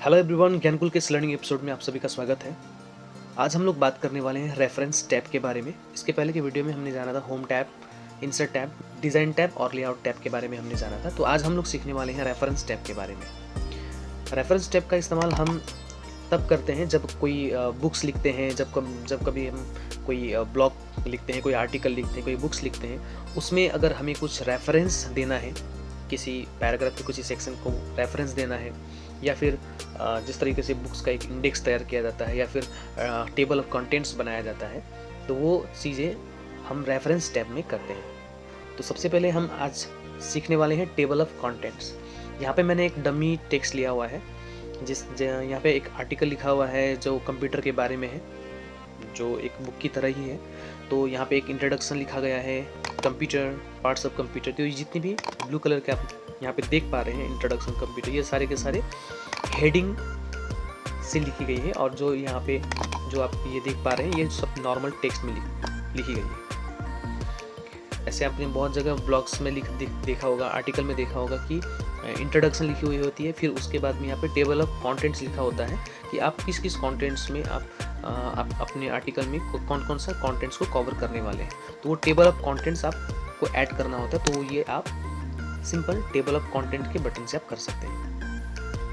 Hello everyone, ज्ञानकुल के इस learning episode में आप सभी का स्वागत है। आज हम लोग बात करने वाले हैं रेफरेंस टैब के बारे में। इसके पहले के वीडियो में हमने जाना था home tab, insert tab, design tab और लेआउट टैब के बारे में हमने जाना था। तो आज हम लोग सीखने वाले हैं रेफरेंस टैब के बारे में। रेफरेंस टैब का इस्तेमाल हम तब करते हैं जब कोई बुक्स लिखते हैं, जब कभी हम कोई ब्लॉग लिखते हैं, कोई आर्टिकल लिखते हैं, कोई बुक्स लिखते हैं, उसमें अगर हमें कुछ रेफरेंस देना है, किसी पैराग्राफ के किसी सेक्शन को रेफरेंस देना है, या फिर जिस तरीके से बुक्स का एक इंडेक्स तैयार किया जाता है या फिर टेबल ऑफ कंटेंट्स बनाया जाता है, तो वो चीज़ें हम रेफरेंस टैब में करते हैं। तो सबसे पहले हम आज सीखने वाले हैं टेबल ऑफ कंटेंट्स। यहाँ पे मैंने एक डमी टेक्स्ट लिया हुआ है, यहाँ पे एक आर्टिकल लिखा हुआ है जो कंप्यूटर के बारे में है, जो एक बुक की तरह ही है। तो यहाँ पे एक इंट्रोडक्शन लिखा गया है, कंप्यूटर, पार्ट्स ऑफ कंप्यूटर। तो ये जितनी भी ब्लू कलर के आप यहाँ पे देख पा रहे हैं, इंट्रोडक्शन कंप्यूटर, ये सारे के सारे हेडिंग से लिखी गई है। और जो यहाँ पे जो आप ये देख पा रहे हैं, ये सब नॉर्मल टेक्स्ट में लिखी गई है। ऐसे आपने बहुत जगह ब्लॉग्स में देखा होगा, आर्टिकल में देखा होगा कि इंट्रोडक्शन लिखी हुई होती है, फिर उसके बाद में यहाँ पे टेबल ऑफ कंटेंट्स लिखा होता है कि आप किस किस कंटेंट्स में आप अपने आर्टिकल में कौन कौन सा कंटेंट्स को कवर करने वाले हैं। तो वो टेबल ऑफ कंटेंट्स आपको ऐड करना होता है। तो ये आप सिंपल टेबल ऑफ कंटेंट के बटन से आप कर सकते हैं।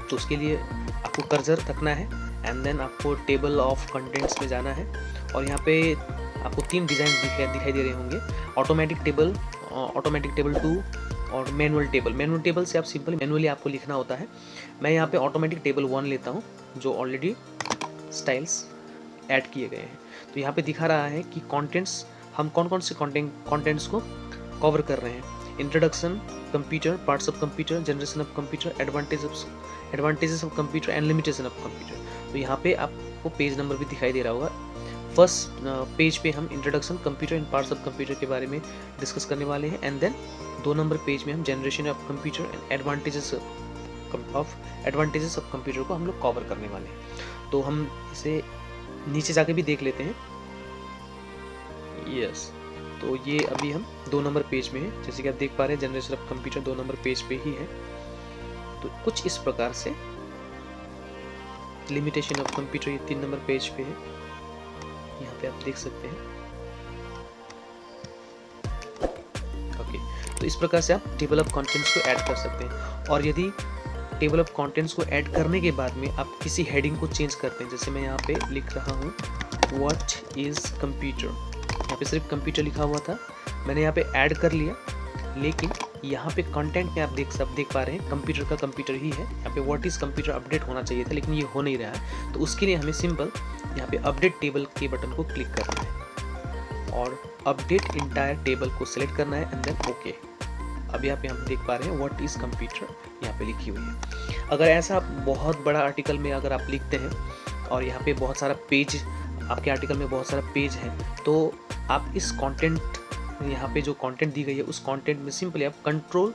तो उसके लिए आपको कर्सर रखना है एंड देन आपको टेबल ऑफ कंटेंट्स में जाना है। और यहाँ पे आपको 3 डिज़ाइन दिखाई दे रहे होंगे, ऑटोमेटिक टेबल 2 और मैनुअल टेबल। मैनुअल टेबल से आप सिंपल मैनुअली आपको लिखना होता है। मैं यहाँ पे ऑटोमेटिक टेबल 1 लेता हूँ, जो ऑलरेडी स्टाइल्स ऐड किए गए हैं। तो यहाँ पे दिखा रहा है कि कंटेंट्स, हम कौन कौन से कंटेंट्स को कवर कर रहे हैं। Introduction, computer, parts of computer, generation of computer, advantages of computer and limitation of computer. तो यहाँ पे आपको पेज नंबर भी दिखाई दे रहा होगा। फर्स्ट पेज पे हम introduction, computer and parts of computer के बारे में डिस्कस करने वाले हैं। एंड देन 2 नंबर पेज में हम generation of computer and advantages of computer को हम लोग कवर करने वाले हैं। तो हम इसे नीचे जाके भी देख लेते हैं। यस, तो ये अभी हम 2 नंबर पेज में है। जैसे कि आप देख पा रहे हैं, generation of computer 2 number page पे ही है। तो कुछ इस प्रकार से लिमिटेशन ऑफ कंप्यूटर ये 3 नंबर पेज पे है, यहाँ पे आप देख सकते हैं। ओके, तो इस प्रकार से आप टेबल ऑफ कंटेंट्स को ऐड कर सकते हैं। और यदि टेबल ऑफ कंटेंट्स को ऐड करने के बाद में आप किसी हेडिंग को चेंज करते हैं, जैसे मैं यहाँ पे लिख रहा हूँ व्हाट इज कंप्यूटर, यहाँ पे सिर्फ कंप्यूटर लिखा हुआ था, मैंने यहाँ पे ऐड कर लिया। लेकिन यहाँ पे कंटेंट में आप देख पा रहे हैं कंप्यूटर का कंप्यूटर ही है। यहाँ पे व्हाट इज कंप्यूटर अपडेट होना चाहिए था, लेकिन ये हो नहीं रहा है। तो उसके लिए हमें सिंपल यहाँ पे अपडेट टेबल के बटन को क्लिक करना है और अपडेट इंटायर टेबल को सिलेक्ट करना है एंड देन ओके। अभी आप यहाँ देख पा रहे हैं व्हाट इज कंप्यूटर यहाँ पे लिखी हुई है। अगर ऐसा आप बहुत बड़ा आर्टिकल में अगर आप लिखते हैं और यहाँ पे बहुत सारा पेज, आपके आर्टिकल में बहुत सारा पेज है, तो आप इस कंटेंट, यहाँ पे जो कंटेंट दी गई है, उस कंटेंट में सिंपली आप कंट्रोल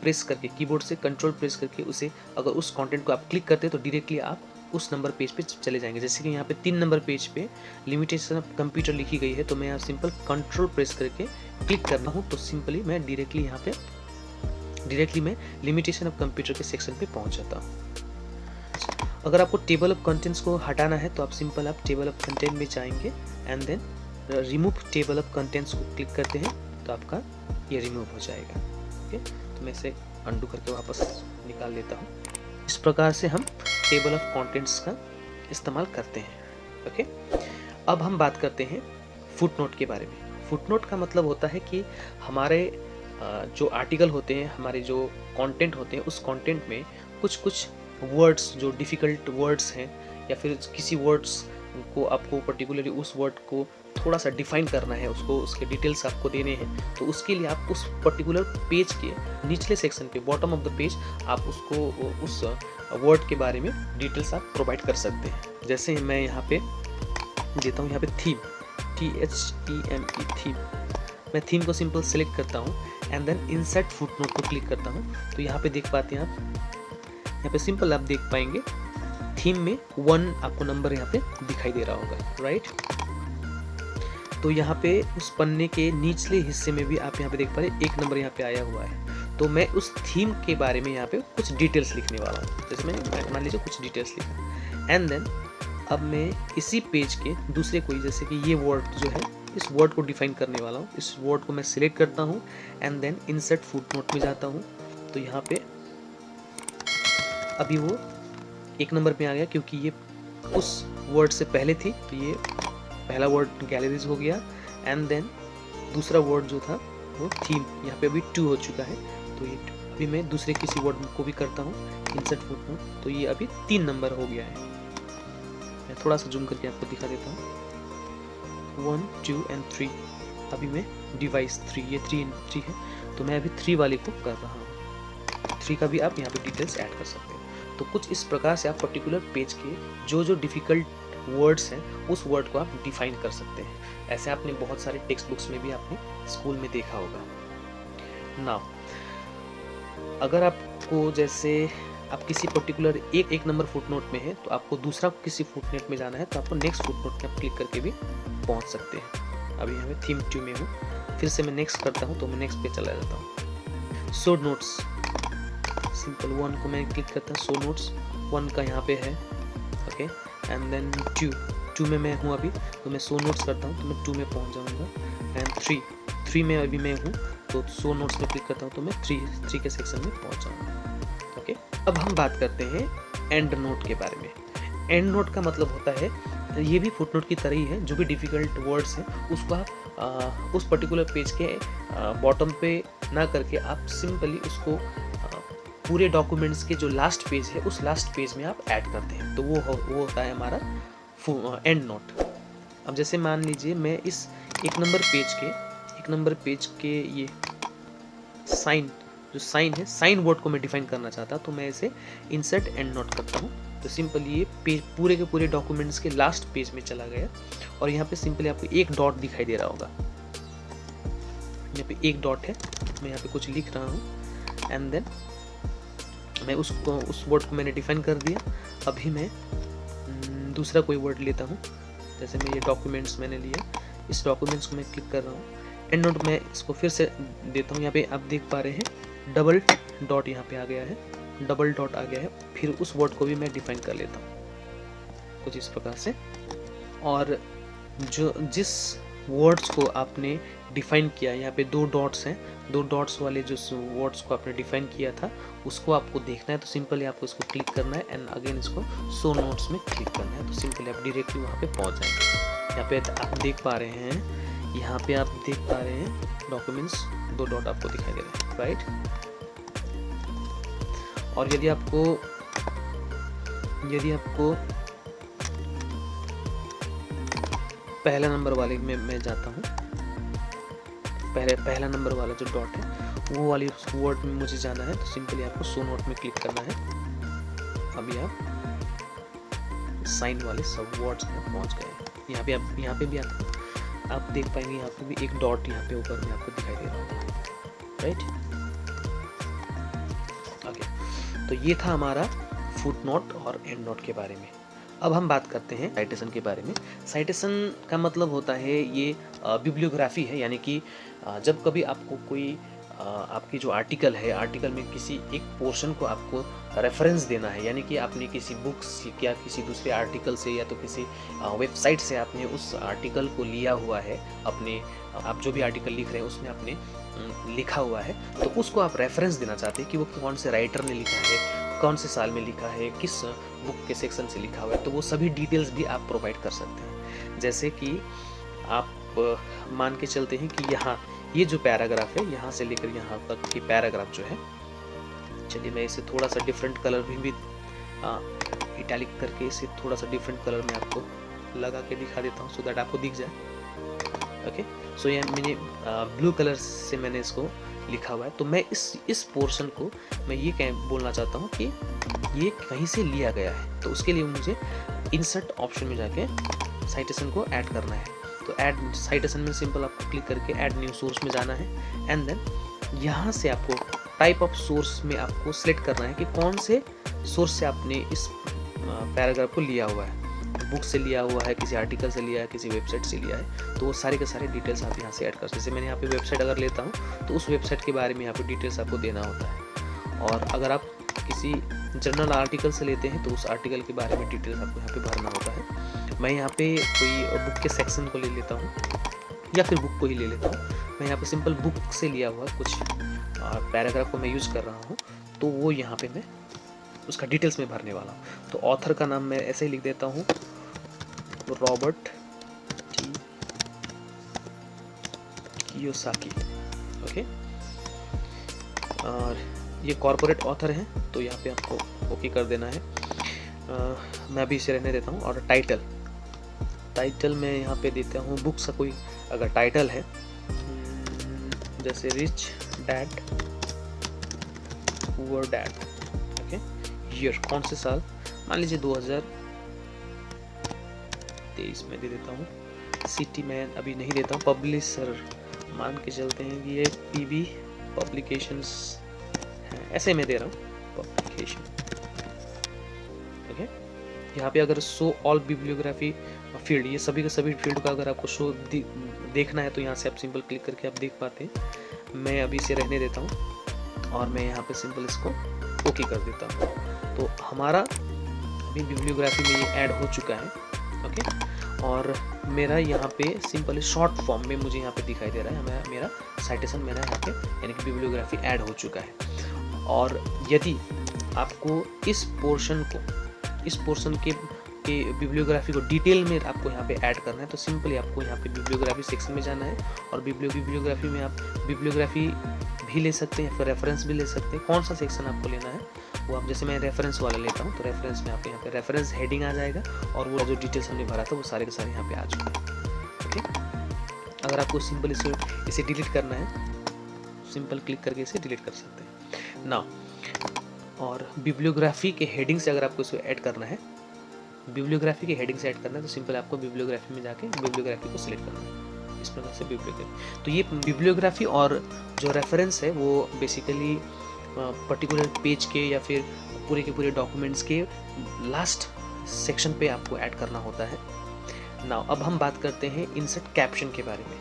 प्रेस करके, कीबोर्ड से कंट्रोल प्रेस करके उसे, अगर उस कंटेंट को आप क्लिक करते हैं तो डायरेक्टली आप उस नंबर पेज पे चले जाएंगे। जैसे कि यहाँ पे 3 नंबर पेज पे लिमिटेशन ऑफ कंप्यूटर लिखी गई है, तो मैं यहाँ सिंपल कंट्रोल प्रेस करके क्लिक करना हूँ, तो सिंपली मैं डायरेक्टली मैं लिमिटेशन ऑफ कंप्यूटर के सेक्शन पे पहुँच जाता हूँ। अगर आपको टेबल ऑफ कंटेंट्स को हटाना है तो आप सिंपल आप टेबल ऑफ कंटेंट में जाएंगे and then remove table of contents को क्लिक करते हैं, तो आपका ये रिमूव हो जाएगा। ओके, तो मैं इसे अंडू करके वापस निकाल लेता हूँ। इस प्रकार से हम टेबल ऑफ कंटेंट्स का इस्तेमाल करते हैं। ओके, अब हम बात करते हैं फुटनोट के बारे में। फुटनोट का मतलब होता है कि हमारे जो आर्टिकल होते हैं, हमारे जो कंटेंट होते हैं, उस कंटेंट में कुछ वर्ड्स जो डिफ़िकल्ट वर्ड्स हैं, या फिर किसी वर्ड्स को आपको पर्टिकुलरली उस वर्ड को थोड़ा सा डिफाइन करना है, उसको उसके डिटेल्स आपको देने हैं, तो उसके लिए आप उस पर्टिकुलर पेज के निचले सेक्शन पे, बॉटम ऑफ द पेज, आप उसको उस वर्ड के बारे में डिटेल्स आप प्रोवाइड कर सकते हैं। जैसे मैं यहाँ पे देता हूँ, यहाँ पे थीम, THEME, थीम। मैं थीम को सिंपल सेलेक्ट करता हूँ एंड देन इंसर्ट फुटनोट को क्लिक करता हूँ। तो यहाँ पे देख पाते हैं आप, यहाँ पे सिंपल आप देख पाएंगे थीम में 1 आपको नंबर यहाँ पे दिखाई दे रहा होगा, राइट। तो यहाँ पे उस पन्ने के निचले हिस्से में भी आप यहाँ पे देख पा रहे हैं 1 नंबर यहाँ पे आया हुआ है। तो मैं उस थीम के बारे में यहाँ पे कुछ डिटेल्स लिखने वाला हूँ। जैसे मैंने मान लीजिए कुछ डिटेल्स लिखा, एंड देन अब मैं इसी पेज के दूसरे कोई, जैसे कि ये वर्ड जो है, इस वर्ड को डिफाइन करने वाला हूँ। इस वर्ड को मैं सिलेक्ट करता हूँ एंड देन इंसर्ट फुटनोट में जाता हूँ। तो यहाँ पे अभी वो 1 नंबर पे आ गया क्योंकि ये उस वर्ड से पहले थी, तो ये पहला वर्ड गैलरीज हो गया। एंड देन दूसरा वर्ड जो था वो थीम, यहाँ पे अभी 2 हो चुका है। तो ये अभी मैं दूसरे किसी वर्ड को भी करता हूँ इंसर्ट फुटनोट, तो ये अभी 3 नंबर हो गया है। मैं थोड़ा सा जूम करके आपको दिखा देता हूँ। 1 2 एंड 3। अभी मैं डिवाइस 3, ये 3 है, तो मैं अभी 3 वाले को कर रहा हूँ। 3 का भी आप यहाँ पे डिटेल्स ऐड कर सकते हैं। तो कुछ इस प्रकार से आप पर्टिकुलर पेज के जो डिफ़िकल्ट वर्ड्स हैं उस वर्ड को आप डिफाइन कर सकते हैं। ऐसे आपने बहुत सारे टेक्स्ट बुक्स में भी आपने स्कूल में देखा होगा। नाउ अगर आपको, जैसे आप किसी पर्टिकुलर एक नंबर फुटनोट में है, तो आपको दूसरा किसी फुटनोट में जाना है, तो आपको नेक्स्ट फुटनोट में आप क्लिक करके भी पहुंच सकते हैं। अभी यहाँ पे थीम 2 में हूँ, फिर से मैं नेक्स्ट करता हूँ तो मैं नेक्स्ट पे चला जाता हूँ। सो नोट्स, सिंपल 1 को मैं क्लिक करता हूँ। सो नोट्स 1 का यहाँ पे है, ओके। एंड देन 2 में मैं हूँ अभी, तो मैं सो नोट्स करता हूँ तो मैं 2 में पहुँच जाऊँगा। एंड 3 में अभी मैं हूँ, तो सो नोट्स में क्लिक करता हूँ तो मैं 3 के सेक्शन में पहुँच जाऊँगा, ओके। अब हम बात करते हैं एंड नोट के बारे में। एंड नोट का मतलब होता है, ये भी फुटनोट की तरह ही है, जो भी डिफ़िकल्ट वर्ड्स हैं उसको आप उस पर्टिकुलर पेज के बॉटम पे ना करके आप सिंपली उसको पूरे डॉक्यूमेंट्स के जो लास्ट पेज है उस लास्ट पेज में आप ऐड करते हैं, तो वो होता है हमारा एंड नोट। अब जैसे मान लीजिए मैं इस 1 नंबर पेज के ये साइन, जो साइन है, साइन वर्ड को मैं डिफाइन करना चाहता, तो मैं इसे इंसर्ट एंड नोट करता हूँ। तो सिंपली ये पेज पूरे के पूरे डॉक्यूमेंट्स के लास्ट पेज में चला गया, और यहाँ पे सिंपली आपको एक डॉट दिखाई दे रहा होगा। यहाँ पे एक डॉट है, मैं यहाँ पे कुछ लिख रहा हूँ एंड देन मैं उस वर्ड को मैंने डिफाइन कर दिया। अभी मैं दूसरा कोई वर्ड लेता हूँ, जैसे मैं ये डॉक्यूमेंट्स मैंने लिया, इस डॉक्यूमेंट्स को मैं क्लिक कर रहा हूँ। एंड नोट मैं इसको फिर से देता हूँ। यहाँ पे आप देख पा रहे हैं डबल डॉट यहाँ पे आ गया है, डबल डॉट आ गया है। फिर उस वर्ड को भी मैं डिफाइन कर लेता हूँ कुछ इस प्रकार से। और जो जिस वर्ड्स को आपने डिफाइन किया, यहाँ पे 2 डॉट्स हैं, 2 डॉट्स वाले जो वर्ड्स को आपने डिफाइन किया था उसको आपको देखना है, तो सिंपली आपको इसको क्लिक करना है एंड अगेन इसको सो नोट्स में क्लिक करना है, तो सिंपली आप डायरेक्टली वहाँ पे पहुँच जाएंगे। यहाँ पे आप देख पा रहे हैं, यहाँ पे आप देख पा रहे हैं डॉक्यूमेंट्स 2 डॉट आपको दिखाई दे रहे हैं, राइट। और यदि आपको पहला नंबर वाले में मैं जाता हूँ, पहला नंबर वाला जो डॉट है वो वाली वर्ड में मुझे जाना है, तो सिंपली आपको सो नोट में क्लिक करना है। अभी आप साइन वाले सब वर्ड्स में पहुंच गए। यहाँ पे भी आप देख पाएंगे, यहाँ पे भी एक डॉट यहाँ पे ऊपर में आपको दिखाई दे रहा होगा, राइट। ओके, तो ये था हमारा फुटनोट और एंड नोट के बारे में। अब हम बात करते हैं साइटेशन के बारे में। साइटेशन का मतलब होता है ये बिब्लियोग्राफी है, यानी कि जब कभी आपको कोई आपकी जो आर्टिकल है, आर्टिकल में किसी एक पोर्शन को आपको रेफरेंस देना है, यानी कि आपने किसी बुक्स या किसी दूसरे आर्टिकल से या तो किसी वेबसाइट से आपने उस आर्टिकल को लिया हुआ है, अपने आप जो भी आर्टिकल लिख रहे हैं उसमें आपने लिखा हुआ है, तो उसको आप रेफरेंस देना चाहते हैं कि वो कौन से राइटर ने लिखा है, कौन से साल में लिखा है, किस बुक के सेक्शन से लिखा हुआ है, तो वो सभी डिटेल्स भी आप प्रोवाइड कर सकते हैं। जैसे कि आप मान के चलते हैं कि यहाँ ये जो पैराग्राफ है, यहाँ से लेकर यहाँ तक की पैराग्राफ जो है, चलिए मैं इसे थोड़ा सा डिफरेंट कलर में भी इटैलिक करके इसे थोड़ा सा डिफरेंट कलर में आपको लगा के दिखा देता हूँ, सो दैट आपको दिख जाए। ओके, सो ये मैंने ब्लू कलर से मैंने इसको लिखा हुआ है, तो मैं इस पोर्शन को मैं ये कह बोलना चाहता हूँ कि ये कहीं से लिया गया है, तो उसके लिए मुझे इंसर्ट ऑप्शन में जाके साइटेशन को ऐड करना है। तो ऐड साइटेशन में सिंपल आपको क्लिक करके ऐड न्यू सोर्स में जाना है एंड देन यहाँ से आपको टाइप ऑफ सोर्स में आपको सिलेक्ट करना है कि कौन से सोर्स से आपने इस पैराग्राफ को लिया हुआ है। बुक से लिया हुआ है, किसी आर्टिकल से लिया है, किसी वेबसाइट से लिया है, तो वो सारे के सारे डिटेल्स आप यहाँ से ऐड कर सकते हैं। जैसे मैंने यहाँ पे वेबसाइट अगर लेता हूँ तो उस वेबसाइट के बारे में यहाँ पे डिटेल्स आपको देना होता है। और अगर आप किसी जर्नल आर्टिकल से लेते हैं तो उस आर्टिकल के बारे में डिटेल्स आपको यहाँ पे भरना होता है। मैं यहाँ पे कोई बुक के सेक्शन को ले लेता हूँ या फिर बुक को ही ले लेता हूँ। मैं यहाँ पे सिंपल बुक से लिया हुआ कुछ पैराग्राफ को मैं यूज़ कर रहा हूँ, तो वो यहाँ पे मैं उसका डिटेल्स में भरने वाला हूँ। तो ऑथर का नाम मैं ऐसे ही लिख देता हूँ, रॉबर्ट टी कियोसाकी। ओके, और ये कॉर्पोरेट ऑथर है, तो यहाँ पे आपको ओके कर देना है। मैं अभी इसे रहने देता हूँ। और टाइटल मैं यहाँ पे देता हूँ बुक्स का कोई अगर टाइटल है, जैसे rich dad poor dad. Okay, year कौन से साल, मान लीजिए 2023 में दे देता हूँ। सिटी मैं अभी नहीं देता हूँ। पब्लिशर मान के चलते हैं कि ये पीबी पब्लिकेशंस है, ऐसे मैं दे रहा हूँ पब्लिकेशन। ओके, यहाँ पे अगर शो ऑल बिब्लियोग्राफी फील्ड, ये सभी के सभी फील्ड का अगर आपको शो देखना है तो यहाँ से आप सिंपल क्लिक करके आप देख पाते हैं। मैं अभी इसे रहने देता हूँ और मैं यहाँ पे सिंपल इसको ओके कर देता हूँ। तो हमारा अभी बिब्लियोग्राफी में ये ऐड हो चुका है। ओके, और मेरा यहाँ पे सिंपल शॉर्ट फॉर्म में मुझे यहाँ पे दिखाई दे रहा है मेरा साइटेशन, मेरा यहाँ पे यानी कि बिब्लियोग्राफी ऐड हो चुका है। और यदि आपको इस पोर्शन के बिब्लियोग्राफी को डिटेल में आपको यहाँ पे ऐड करना है, तो सिंपली आपको यहाँ पे बिब्लियोग्राफी सेक्शन में जाना है। और बिब्लियोग्राफी में आप बिब्लियोग्राफी भी ले सकते हैं, फिर रेफरेंस भी ले सकते हैं। कौन सा सेक्शन आपको लेना है वो आप, जैसे मैं रेफरेंस वाला लेता हूँ तो रेफरेंस में आपको यहाँ पे रेफरेंस हेडिंग आ जाएगा और वो जो डिटेल्स हमने भरा था वो सारे के सारे यहाँ पे आ चुके हैं। ओके, अगर आपको सिंपल इसे डिलीट करना है, सिंपल क्लिक करके इसे डिलीट कर सकते हैं ना। और बिब्लियोग्राफी के हेडिंग से अगर आपको इसको ऐड करना है, बिब्लियोग्राफी के हेडिंग से ऐड करना है, तो सिंपल आपको बिब्लियोग्राफी में जाके बिब्लियोग्राफी को सिलेक्ट करना है। इस प्रकार से बिब्लियोग्राफी, तो ये बिब्लियोग्राफी और जो रेफरेंस है वो बेसिकली पर्टिकुलर पेज के या फिर पूरे के पूरे डॉक्यूमेंट्स के लास्ट सेक्शन पे आपको ऐड करना होता है। नाउ अब हम बात करते हैं इंसर्ट कैप्शन के बारे में।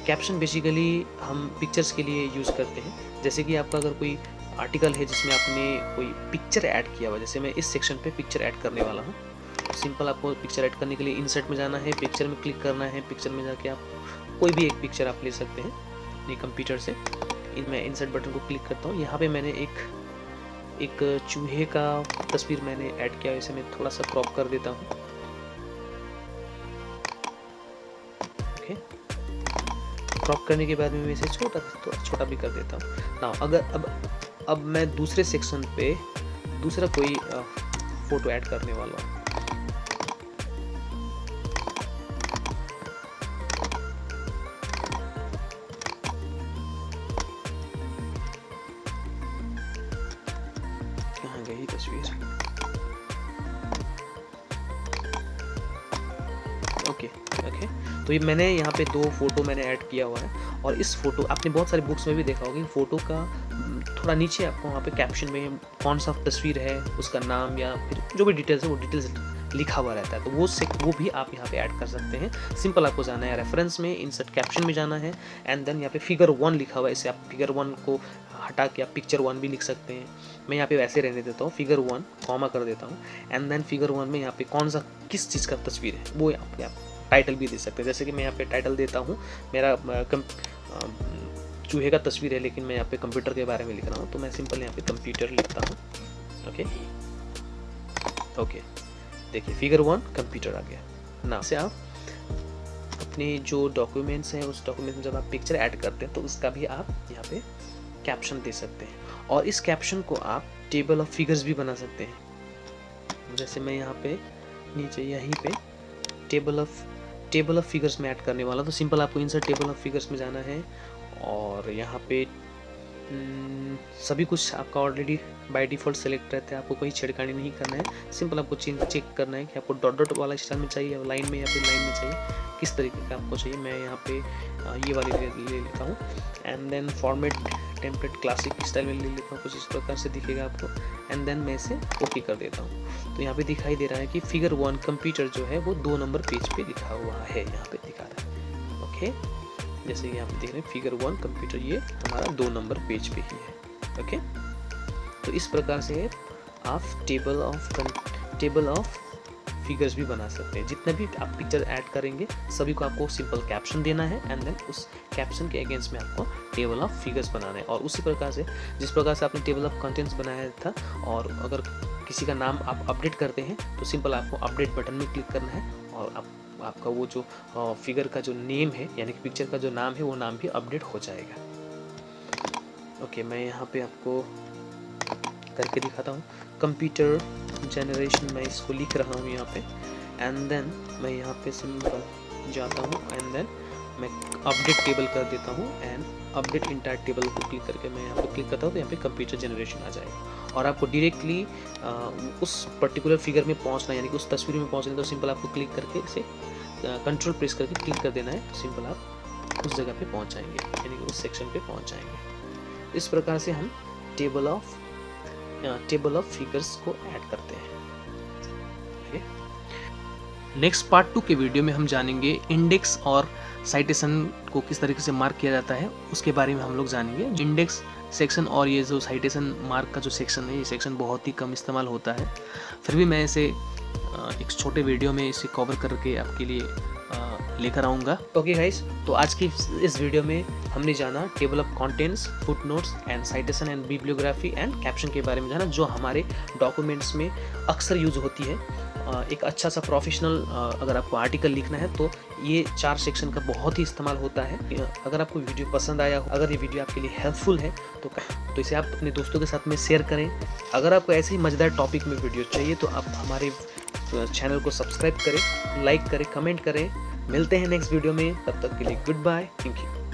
कैप्शन बेसिकली हम पिक्चर्स के लिए यूज़ करते हैं। जैसे कि आपका अगर कोई आर्टिकल है जिसमें आपने कोई पिक्चर ऐड किया हुआ, जैसे मैं इस सेक्शन पे पिक्चर ऐड करने वाला हूँ। सिंपल आपको पिक्चर ऐड करने के लिए इंसर्ट में जाना है, पिक्चर में क्लिक करना है। पिक्चर में जाके आप कोई भी एक पिक्चर आप ले सकते हैं अपने कंप्यूटर से। मैं इंसर्ट बटन को क्लिक करता हूँ। यहाँ पे मैंने एक चूहे का तस्वीर मैंने ऐड किया है, इसे मैं थोड़ा सा क्रॉप कर देता हूँ। ओके, क्रॉप करने के बाद में मैं इसे छोटा भी कर देता हूँ ना। अगर अब मैं दूसरे सेक्शन पे दूसरा कोई फोटो ऐड करने वाला हूँ। कहाँ गई तस्वीर? ओके, तो ये मैंने यहाँ पे 2 फोटो मैंने ऐड किया हुआ है। और इस फोटो आपने बहुत सारे बुक्स में भी देखा होगा, फोटो का थोड़ा नीचे आपको वहाँ पे कैप्शन में कौन सा तस्वीर है, उसका नाम या फिर जो भी डिटेल्स है वो डिटेल्स लिखा हुआ रहता है। तो वो भी आप यहाँ पे ऐड कर सकते हैं। सिंपल आपको जाना है रेफरेंस में, इंसर्ट कैप्शन में जाना है, एंड देन यहाँ पे फिगर 1 लिखा हुआ है। इसे आप फिगर 1 को हटा के आप पिक्चर 1 भी लिख सकते हैं। मैं यहाँ पे वैसे रहने देता हूँ, फिगर 1 कॉमा कर देता हूँ, एंड देन फिगर 1 में यहाँ पे कौन सा किस चीज़ का तस्वीर है वो आप टाइटल भी दे सकते हैं। जैसे कि मैं यहाँ पे टाइटल देता हूँ, मेरा चूहे का तस्वीर है, लेकिन मैं यहाँ पे कंप्यूटर के बारे में लिख रहा हूँ, तो मैं सिंपल यहाँ पे कंप्यूटर लिखता हूँ। ओके, देखिए फिगर 1 कंप्यूटर आ गया ना। से आप अपने जो डॉक्यूमेंट्स हैं उस डॉक्यूमेंट में जब आप पिक्चर ऐड करते हैं तो उसका भी आप यहाँ पे कैप्शन दे सकते हैं। और इस कैप्शन को आप टेबल ऑफ फिगर्स भी बना सकते हैं। जैसे मैं यहाँ पे नीचे यहीं पे टेबल ऑफ फिगर्स में ऐड करने वाला, तो सिंपल आपको इंसर्ट टेबल ऑफ फिगर्स में जाना है और यहाँ पे सभी कुछ आपका ऑलरेडी बाय डिफ़ॉल्ट सेलेक्ट रहता है, आपको कोई छेड़खानी नहीं करना है। सिंपल आपको चेक करना है कि आपको डॉट डॉट वाला स्टाइल में चाहिए या लाइन में या फिर लाइन में चाहिए, किस तरीके का आपको चाहिए। मैं यहाँ पे ये वाली ले लेता हूँ and then format template classic style में ले लेता हूँ, कुछ इस प्रकार से दिखेगा आपको एंड देन मैं इसे ओके कर देता हूँ। तो यहाँ पे दिखाई दे रहा है कि फिगर 1 कंप्यूटर जो है वो 2 नंबर पेज पे लिखा हुआ है, यहाँ पे दिखा रहा है। ओके, जैसे कि आप देख रहे हैं फिगर 1 कंप्यूटर, ये हमारा 2 नंबर पेज पे ही है। ओके, तो इस प्रकार से आप टेबल ऑफ फिगर्स भी बना सकते हैं। जितने भी आप पिक्चर ऐड करेंगे सभी को आपको सिंपल कैप्शन देना है एंड देन उस कैप्शन के अगेंस्ट में आपको टेबल ऑफ फिगर्स बनाना है। और उसी प्रकार से जिस प्रकार से आपने टेबल ऑफ कंटेंट्स बनाया था, और अगर किसी का नाम आप अपडेट करते हैं तो सिंपल आपको अपडेट बटन में क्लिक करना है और आपका वो जो फिगर का जो नेम है यानी कि पिक्चर का जो नाम है वो नाम भी अपडेट हो जाएगा। ओके, मैं यहाँ पे आपको करके दिखाता हूँ। कंप्यूटर जनरेशन मैं इसको लिख रहा हूँ यहाँ पे एंड देन मैं यहाँ पे सिंपल जाता हूँ एंड देन मैं अपडेट टेबल कर देता हूँ एंड अपडेट इंटायर टेबल को क्लिक करके मैं यहाँ पे क्लिक करता हूँ तो यहाँ पे कंप्यूटर जनरेशन आ जाएगा। और आपको डायरेक्टली उस पर्टिकुलर फिगर में पहुँचना यानी कि उस तस्वीर में पहुँचना, तो सिंपल आपको क्लिक करके इसे कंट्रोल प्रेस करके क्लिक कर देना है, तो सिंपल आप उस जगह पे पहुँच जाएंगे यानी कि उस सेक्शन पे पहुँच जाएंगे। इस प्रकार से हम टेबल ऑफ फिगर्स को ऐड करते हैं। नेक्स्ट पार्ट 2 के वीडियो में हम जानेंगे इंडेक्स और साइटेशन को किस तरीके से मार्क किया जाता है, उसके बारे में हम लोग जानेंगे। इंडेक्स सेक्शन और ये जो साइटेशन मार्क का जो सेक्शन है, ये सेक्शन बहुत ही कम इस्तेमाल होता है, फिर भी मैं इसे एक छोटे वीडियो में इसे कवर करके आपके लिए लेकर आऊँगा। ओके गाइस, तो आज की इस वीडियो में हमने जाना table of contents, footnotes and citation and bibliography and caption के बारे में जाना, जो हमारे डॉक्यूमेंट्स में अक्सर यूज होती है। एक अच्छा सा प्रोफेशनल अगर आपको आर्टिकल लिखना है तो ये 4 सेक्शन का बहुत ही इस्तेमाल होता है। अगर आपको वीडियो पसंद आया हो, अगर ये वीडियो आपके लिए हेल्पफुल है तो इसे आप अपने दोस्तों के साथ में शेयर करें। अगर आपको ऐसे ही मज़ेदार टॉपिक में वीडियो चाहिए तो आप हमारे चैनल को सब्सक्राइब करें, लाइक करें, कमेंट करें। मिलते हैं नेक्स्ट वीडियो में, तब तक के लिए गुड बाय, थैंक यू।